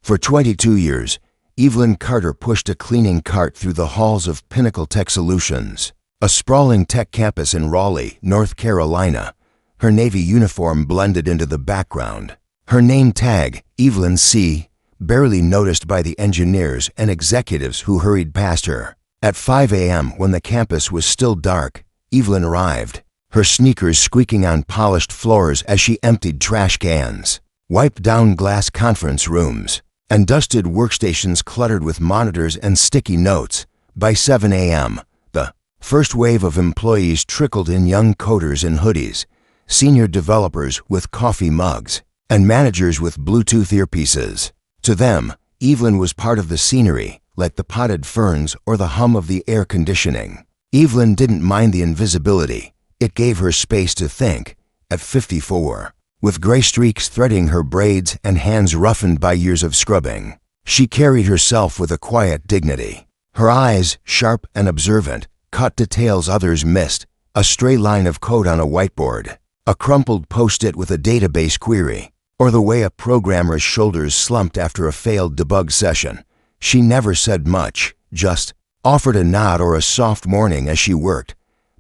For 22 years, Evelyn Carter pushed a cleaning cart through the halls of Pinnacle Tech Solutions, a sprawling tech campus in Raleigh, North Carolina. Her Navy uniform blended into the background. Her name tag, Evelyn C., barely noticed by the engineers and executives who hurried past her. At 5 a.m., when the campus was still dark, Evelyn arrived, her sneakers squeaking on polished floors as she emptied trash cans, wiped down glass conference rooms, and dusted workstations cluttered with monitors and sticky notes. By 7 a.m., the first wave of employees trickled in, young coders in hoodies, senior developers with coffee mugs, and managers with Bluetooth earpieces. To them, Evelyn was part of the scenery, like the potted ferns or the hum of the air conditioning. Evelyn didn't mind the invisibility. It gave her space to think. At 54, with gray streaks threading her braids and hands roughened by years of scrubbing, she carried herself with a quiet dignity. Her eyes, sharp and observant, caught details others missed: a stray line of code on a whiteboard, a crumpled post-it with a database query, or the way a programmer's shoulders slumped after a failed debug session. She never said much, just offered a nod or a soft morning as she worked.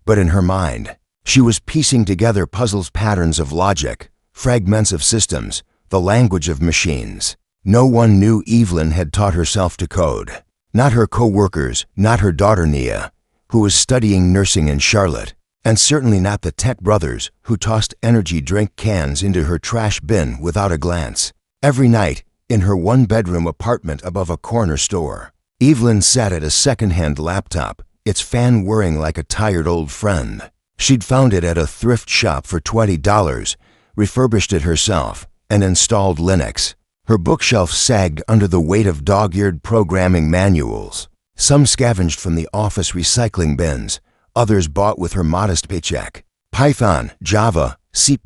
But in her mind, she was piecing together puzzles, patterns of logic, fragments of systems, the language of machines. No one knew Evelyn had taught herself to code. Not her co-workers, not her daughter Nia, who was studying nursing in Charlotte, and certainly not the tech brothers who tossed energy drink cans into her trash bin without a glance. Every night, in her one-bedroom apartment above a corner store, Evelyn sat at a second-hand laptop, its fan whirring like a tired old friend. She'd found it at a thrift shop for $20, refurbished it herself, and installed Linux. Her bookshelf sagged under the weight of dog-eared programming manuals, some scavenged from the office recycling bins, others bought with her modest paycheck. Python, Java, C++,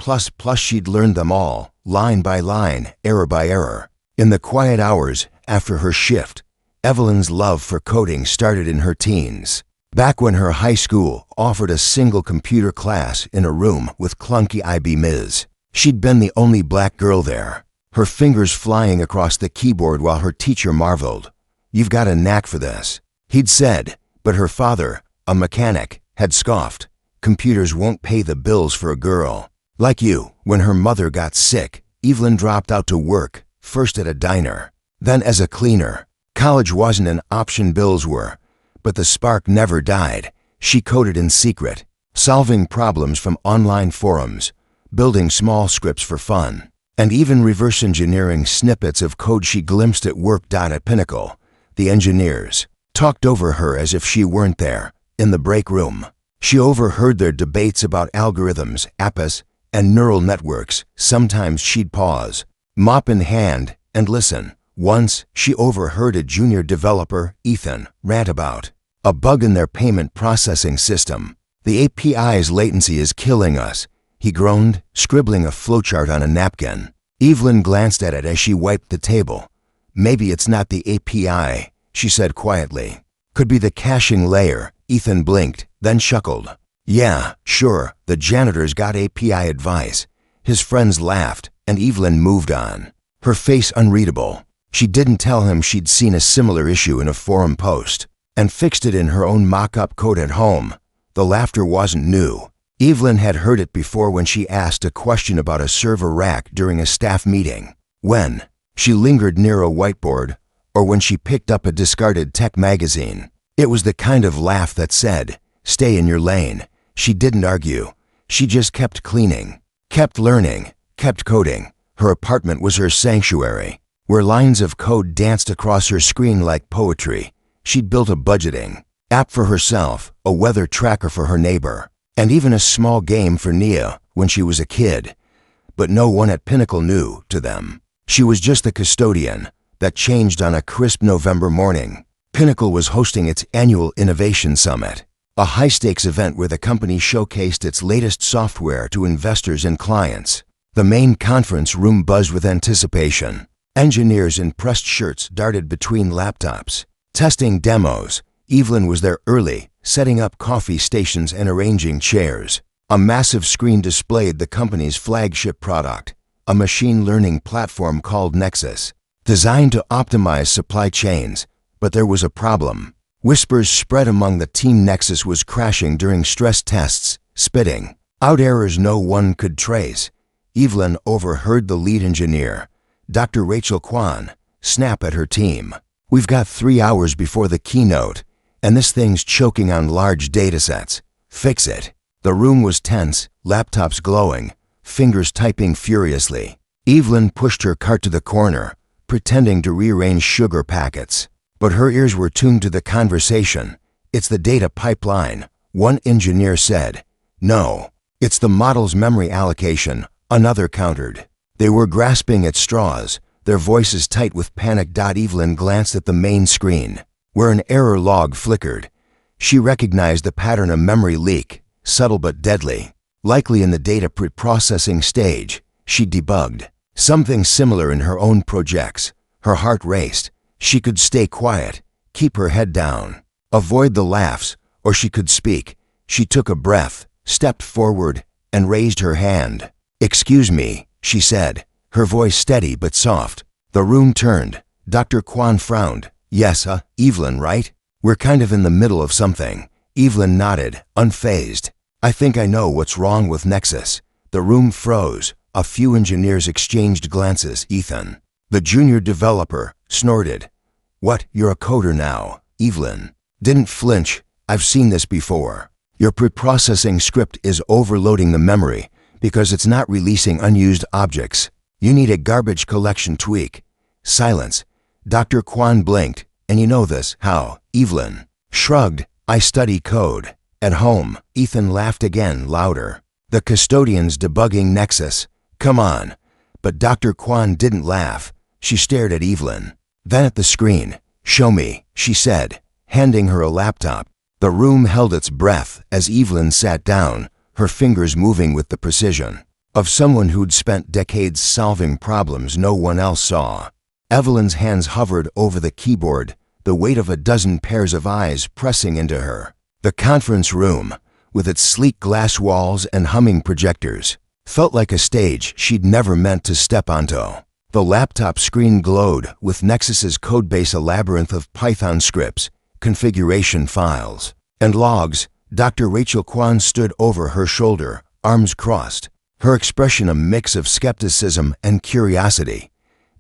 she'd learned them all, line by line, error by error. In the quiet hours after her shift, Evelyn's love for coding started in her teens. Back when her high school offered a single computer class in a room with clunky IBMs, she'd been the only black girl there, her fingers flying across the keyboard while her teacher marveled. "You've got a knack for this," he'd said, but her father, a mechanic, had scoffed. "Computers won't pay the bills for a girl like you." When her mother got sick, Evelyn dropped out to work, first at a diner, then as a cleaner. College wasn't an option, bills were. But the spark never died. She coded in secret, solving problems from online forums, building small scripts for fun, and even reverse engineering snippets of code she glimpsed at work. At Pinnacle, the engineers talked over her as if she weren't there. In the break room, she overheard their debates about algorithms, APIs, and neural networks. Sometimes she'd pause, mop in hand, and listen. Once, she overheard a junior developer, Ethan, rant about a bug in their payment processing system. "The API's latency is killing us," he groaned, scribbling a flowchart on a napkin. Evelyn glanced at it as she wiped the table. "Maybe it's not the API," she said quietly. "Could be the caching layer." Ethan blinked, then chuckled. "Yeah, sure, the janitor's got API advice." His friends laughed, and Evelyn moved on, her face unreadable. She didn't tell him she'd seen a similar issue in a forum post, and fixed it in her own mock-up code at home. The laughter wasn't new. Evelyn had heard it before when she asked a question about a server rack during a staff meeting, when she lingered near a whiteboard, or when she picked up a discarded tech magazine. It was the kind of laugh that said, "Stay in your lane." She didn't argue. She just kept cleaning, kept learning, kept coding. Her apartment was her sanctuary, where lines of code danced across her screen like poetry. She'd built a budgeting app for herself, a weather tracker for her neighbor, and even a small game for Nia when she was a kid. But no one at Pinnacle knew. To them, she was just the custodian. That changed on a crisp November morning. Pinnacle was hosting its annual Innovation Summit, a high-stakes event where the company showcased its latest software to investors and clients. The main conference room buzzed with anticipation. Engineers in pressed shirts darted between laptops, testing demos. Evelyn was there early, setting up coffee stations and arranging chairs. A massive screen displayed the company's flagship product, a machine learning platform called Nexus. designed to optimize supply chains, but there was a problem. Whispers spread among the team Nexus was crashing during stress tests, spitting out errors no one could trace. Evelyn overheard the lead engineer, Dr. Rachel Kwan, snap at her team. "We've got 3 hours before the keynote, and this thing's choking on large datasets. Fix it." The room was tense, laptops glowing, fingers typing furiously. Evelyn pushed her cart to the corner, pretending to rearrange sugar packets. But her ears were tuned to the conversation. "It's the data pipeline," one engineer said. "No, it's the model's memory allocation," another countered. They were grasping at straws, their voices tight with panic. Evelyn glanced at the main screen, where an error log flickered. She recognized the pattern: a memory leak, subtle but deadly. Likely in the data pre-processing stage. She debugged something similar in her own projects. Her heart raced. She could stay quiet, keep her head down, avoid the laughs, or she could speak. She took a breath, stepped forward, and raised her hand. "Excuse me," she said, her voice steady but soft. The room turned. Dr. Kwan frowned. "Yes, Evelyn, right? We're kind of in the middle of something." Evelyn nodded, unfazed. "I think I know what's wrong with Nexus." The room froze. A few engineers exchanged glances. Ethan, the junior developer, snorted. "What, you're a coder now?" Evelyn didn't flinch. "I've seen this before. Your preprocessing script is overloading the memory because it's not releasing unused objects. You need a garbage collection tweak." Silence. Dr. Kwan blinked. "And you know this, how?" Evelyn shrugged. "I study code. At home." Ethan laughed again, louder. "The custodian's debugging Nexus. Come on." But Dr. Kwan didn't laugh. She stared at Evelyn, then at the screen. "Show me," she said, handing her a laptop. The room held its breath as Evelyn sat down, her fingers moving with the precision of someone who'd spent decades solving problems no one else saw. Evelyn's hands hovered over the keyboard, the weight of a dozen pairs of eyes pressing into her. The conference room, with its sleek glass walls and humming projectors, felt like a stage she'd never meant to step onto. The laptop screen glowed with Nexus's codebase, a labyrinth of Python scripts, configuration files, and logs. Dr. Rachel Kwan stood over her shoulder, arms crossed, her expression a mix of skepticism and curiosity.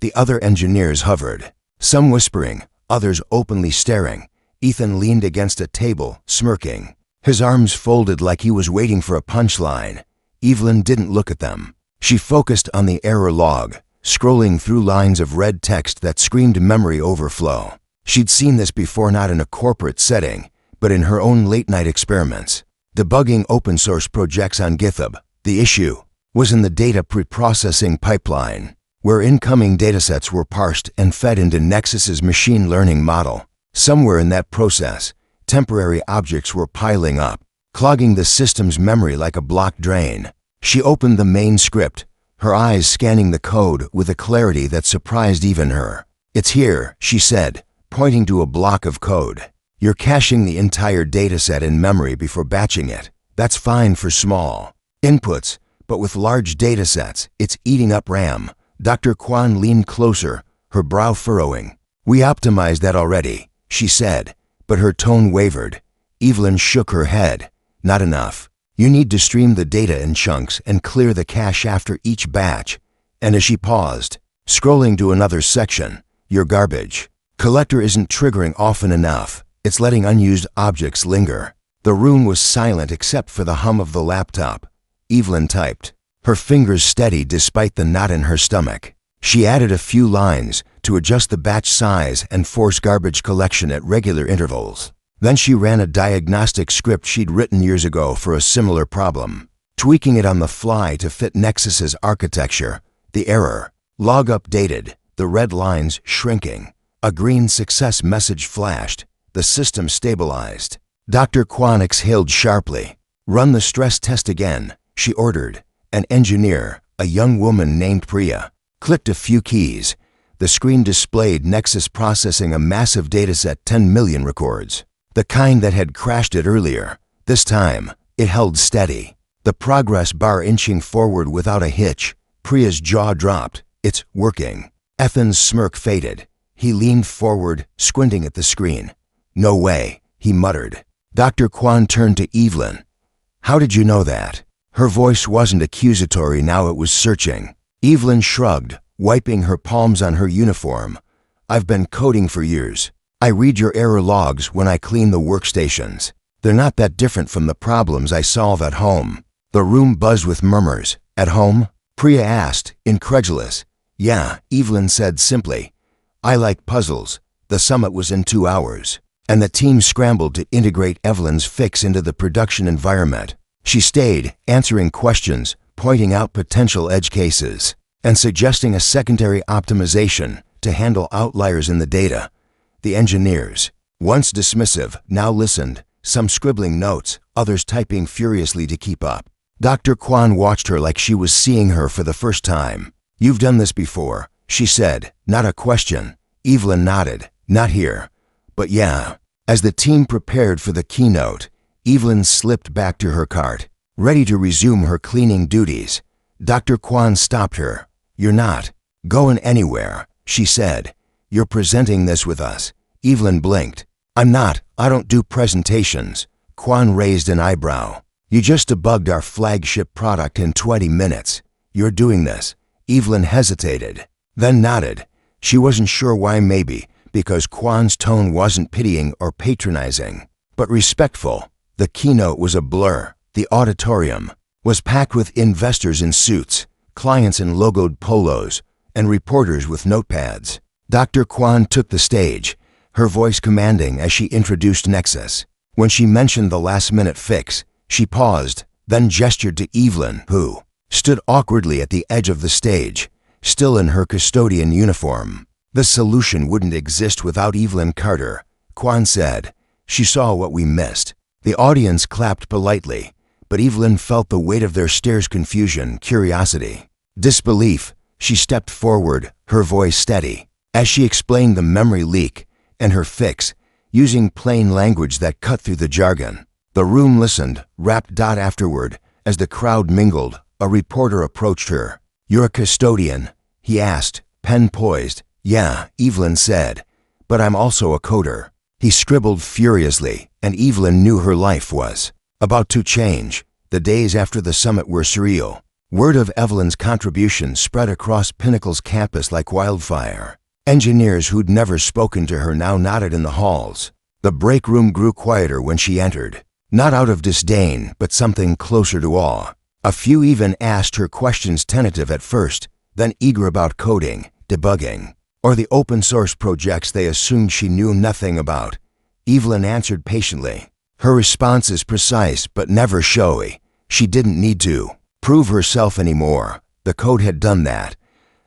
The other engineers hovered, some whispering, others openly staring. Ethan leaned against a table, smirking, his arms folded like he was waiting for a punchline. Evelyn didn't look at them. She focused on the error log, scrolling through lines of red text that screamed memory overflow. She'd seen this before, not in a corporate setting, but in her own late-night experiments, debugging open-source projects on GitHub. The issue was in the data pre-processing pipeline, where incoming datasets were parsed and fed into Nexus's machine learning model. Somewhere in that process, temporary objects were piling up, clogging the system's memory like a blocked drain. She opened the main script, her eyes scanning the code with a clarity that surprised even her. "It's here," she said, pointing to a block of code. "You're caching the entire dataset in memory before batching it. That's fine for small inputs, but with large datasets, it's eating up RAM." Dr. Kwan leaned closer, her brow furrowing. "We optimized that already," she said, but her tone wavered. Evelyn shook her head. "Not enough. You need to stream the data in chunks and clear the cache after each batch." And as she paused, scrolling to another section, "Your garbage collector isn't triggering often enough. It's letting unused objects linger." The room was silent except for the hum of the laptop. Evelyn typed, her fingers steady despite the knot in her stomach. She added a few lines to adjust the batch size and force garbage collection at regular intervals. Then she ran a diagnostic script she'd written years ago for a similar problem, tweaking it on the fly to fit Nexus's architecture. The error log updated, the red lines shrinking. A green success message flashed. The system stabilized. Dr. Kwan exhaled sharply. "Run the stress test again," she ordered. An engineer, a young woman named Priya, clicked a few keys. The screen displayed Nexus processing a massive dataset, 10 million records, the kind that had crashed it earlier. This time, it held steady, the progress bar inching forward without a hitch. Priya's jaw dropped. "It's working." Ethan's smirk faded. He leaned forward, squinting at the screen. "No way," he muttered. Dr. Kwan turned to Evelyn. "How did you know that?" Her voice wasn't accusatory, now it was searching. Evelyn shrugged, wiping her palms on her uniform. "I've been coding for years. I read your error logs when I clean the workstations. They're not that different from the problems I solve at home." The room buzzed with murmurs. "At home?" Priya asked, incredulous. "Yeah," Evelyn said simply. "I like puzzles." The summit was in 2 hours, and the team scrambled to integrate Evelyn's fix into the production environment. She stayed, answering questions, pointing out potential edge cases, and suggesting a secondary optimization to handle outliers in the data. The engineers, once dismissive, now listened, some scribbling notes, others typing furiously to keep up. Dr. Kwan watched her like she was seeing her for the first time. "You've done this before," she said, not a question. Evelyn nodded. "Not here. But yeah." As the team prepared for the keynote, Evelyn slipped back to her cart, ready to resume her cleaning duties. Dr. Kwan stopped her. "You're not going anywhere," she said. "You're presenting this with us." Evelyn blinked. "I'm not. I don't do presentations." Kwan raised an eyebrow. "You just debugged our flagship product in 20 minutes. You're doing this." Evelyn hesitated, then nodded. She wasn't sure why. Maybe because Kwan's tone wasn't pitying or patronizing, but respectful. The keynote was a blur. The auditorium was packed with investors in suits, clients in logoed polos, and reporters with notepads. Dr. Kwan took the stage, her voice commanding as she introduced Nexus. When she mentioned the last-minute fix, she paused, then gestured to Evelyn, who stood awkwardly at the edge of the stage, still in her custodian uniform. "The solution wouldn't exist without Evelyn Carter," Kwan said. "She saw what we missed." The audience clapped politely, but Evelyn felt the weight of their stares: confusion, curiosity, disbelief. She stepped forward, her voice steady, as she explained the memory leak and her fix, using plain language that cut through the jargon. The room listened, rapt. Afterward, as the crowd mingled, a reporter approached her. "You're a custodian?" he asked, pen poised. "Yeah," Evelyn said, "but I'm also a coder." He scribbled furiously, and Evelyn knew her life was about to change. The days after the summit were surreal. Word of Evelyn's contribution spread across Pinnacle's campus like wildfire. Engineers who'd never spoken to her now nodded in the halls. The break room grew quieter when she entered, not out of disdain, but something closer to awe. A few even asked her questions, tentative at first, then eager about coding, debugging, or the open-source projects they assumed she knew nothing about. Evelyn answered patiently. Her responses precise but never showy. She didn't need to prove herself anymore. The code had done that.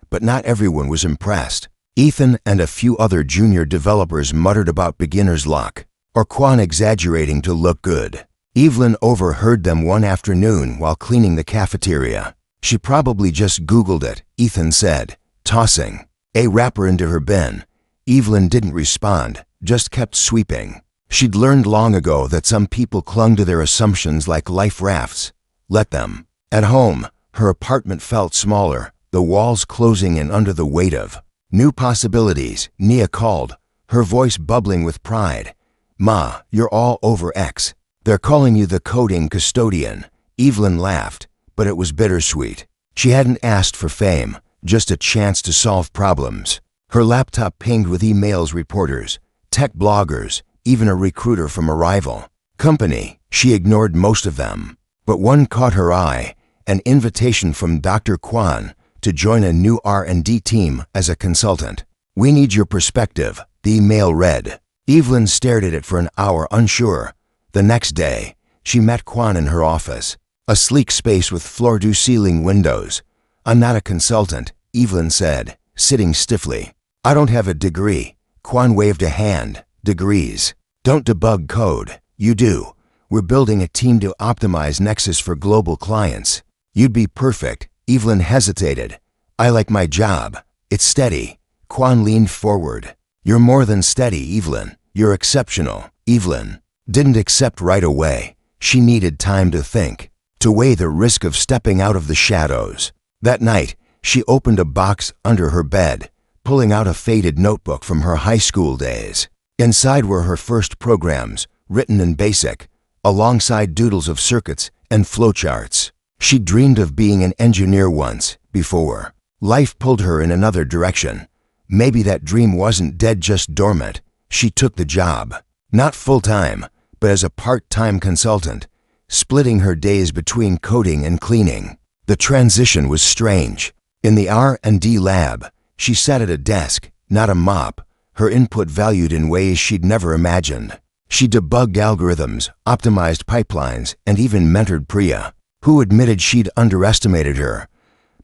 But not everyone was impressed. Ethan and a few other junior developers muttered about beginner's luck, or Kwan exaggerating to look good. Evelyn overheard them one afternoon while cleaning the cafeteria. "She probably just Googled it," Ethan said, tossing a wrapper into her bin. Evelyn didn't respond, just kept sweeping. She'd learned long ago that some people clung to their assumptions like life rafts. Let them. At home, her apartment felt smaller, the walls closing in under the weight of new possibilities. Nia called, her voice bubbling with pride. "Ma, you're all over X. They're calling you the coding custodian." Evelyn laughed, but it was bittersweet. She hadn't asked for fame, just a chance to solve problems. Her laptop pinged with emails, reporters, tech bloggers, even a recruiter from a rival company. She ignored most of them, but one caught her eye, an invitation from Dr. Kwan to join a new R&D team as a consultant. "We need your perspective," the email read. Evelyn stared at it for an hour, unsure. The next day, she met Kwan in her office, a sleek space with floor-to-ceiling windows. "I'm not a consultant," Evelyn said, sitting stiffly. "I don't have a degree." Kwan waved a hand. "Degrees don't debug code. You do. We're building a team to optimize Nexus for global clients. You'd be perfect." Evelyn hesitated. "I like my job. It's steady." Kwan leaned forward. "You're more than steady, Evelyn. You're exceptional." Evelyn didn't accept right away. She needed time to think, to weigh the risk of stepping out of the shadows. That night, she opened a box under her bed, pulling out a faded notebook from her high school days. Inside were her first programs, written in BASIC, alongside doodles of circuits and flowcharts. She dreamed of being an engineer once, before. Life pulled her in another direction. Maybe that dream wasn't dead, just dormant. She took the job. Not full-time, but as a part-time consultant, splitting her days between coding and cleaning. The transition was strange. In the R&D lab, she sat at a desk, not a mop, her input valued in ways she'd never imagined. She debugged algorithms, optimized pipelines, and even mentored Priya, who admitted she'd underestimated her.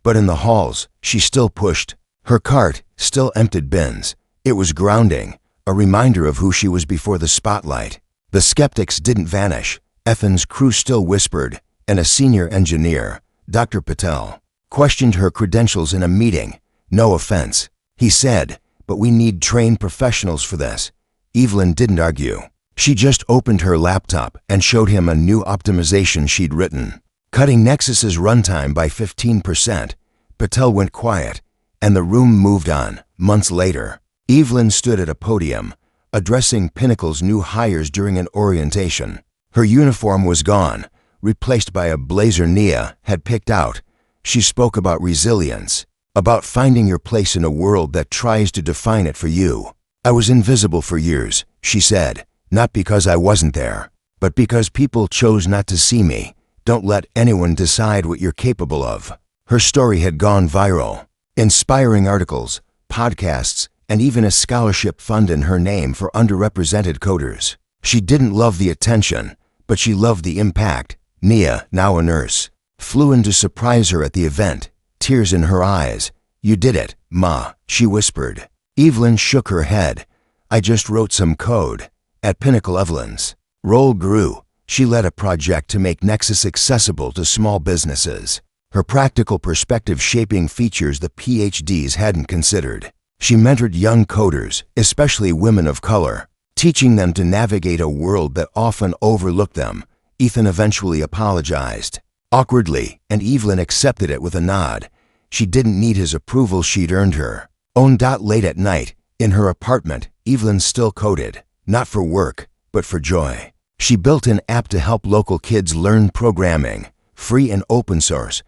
But in the halls, she still pushed. Her cart still emptied bins. It was grounding, a reminder of who she was before the spotlight. The skeptics didn't vanish. Ethan's crew still whispered, and a senior engineer, Dr. Patel, questioned her credentials in a meeting. No offense, he said, but we need trained professionals for this. Evelyn didn't argue. She just opened her laptop and showed him a new optimization she'd written, cutting Nexus's runtime by 15%. Patel went quiet, and the room moved on. Months later, Evelyn stood at a podium, addressing Pinnacle's new hires during an orientation. Her uniform was gone, replaced by a blazer Nia had picked out. She spoke about resilience, about finding your place in a world that tries to define it for you. I was invisible for years, she said, not because I wasn't there, but because people chose not to see me. Don't let anyone decide what you're capable of. Her story had gone viral, inspiring articles, podcasts, and even a scholarship fund in her name for underrepresented coders. She didn't love the attention, but she loved the impact. Nia, now a nurse, flew in to surprise her at the event, tears in her eyes. You did it, Ma, she whispered. Evelyn shook her head. I just wrote some code. At Pinnacle, Evelyn's role grew. She led a project to make Nexus accessible to small businesses, her practical perspective shaping features the PhDs hadn't considered. She mentored young coders, especially women of color, teaching them to navigate a world that often overlooked them. Ethan eventually apologized, awkwardly, and Evelyn accepted it with a nod. She didn't need his approval, she'd earned her own. Late at night, in her apartment, Evelyn still coded, not for work, but for joy. She built an app to help local kids learn programming, free and open source.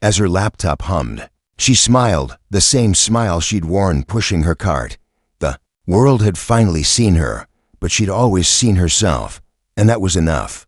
As her laptop hummed, she smiled, the same smile she'd worn pushing her cart. The world had finally seen her, but she'd always seen herself, and that was enough.